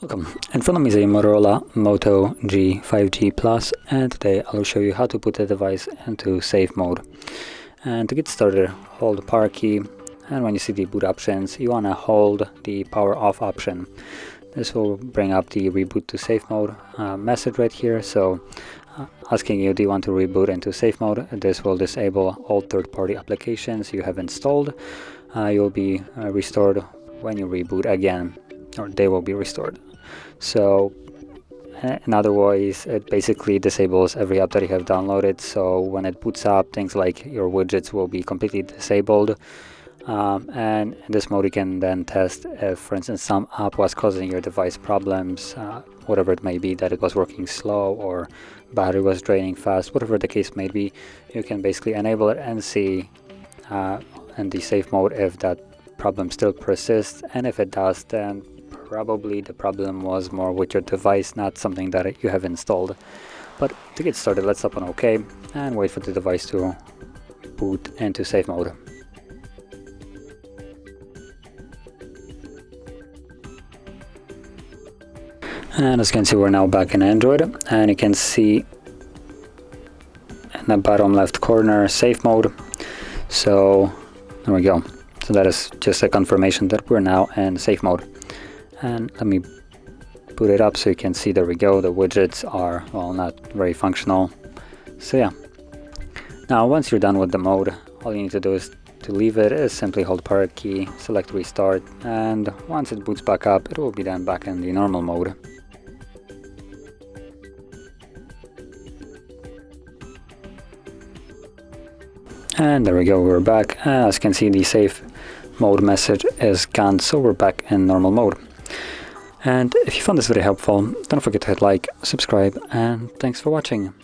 Welcome. In front of me is a Motorola Moto G 5G Plus, and today I'll show you how to put the device into safe mode. And to get started, hold the power key, and when you see the boot options, you want to hold the power off option. This will bring up the reboot to safe mode message right here. So asking you, do you want to reboot into safe mode? This will disable all third-party applications you have installed. You'll be restored when you reboot again, or they will be restored. So in other words, it basically disables every app that you have downloaded. So when it boots up, things like your widgets will be completely disabled. And in this mode you can then test if, for instance, some app was causing your device problems, whatever it may be, that it was working slow or battery was draining fast, whatever the case may be. You can basically enable it and see in the safe mode if that problem still persists, and if it does, then probably the problem was more with your device, not something that you have installed. But to get started, let's tap on OK and wait for the device to boot into safe mode. And as you can see, we're now back in Android, and you can see in the bottom left corner safe mode. So there we go. So that is just a confirmation that we're now in safe mode. And let me boot it up so you can see, there we go, the widgets are, well, not very functional. So yeah. Now once you're done with the mode, all you need to do is to leave it is simply hold power key, select restart, and once it boots back up, it will be then back in the normal mode. And there we go, we're back. As you can see, the safe mode message is gone, so we're back in normal mode. And if you found this video helpful, don't forget to hit like, subscribe, and thanks for watching.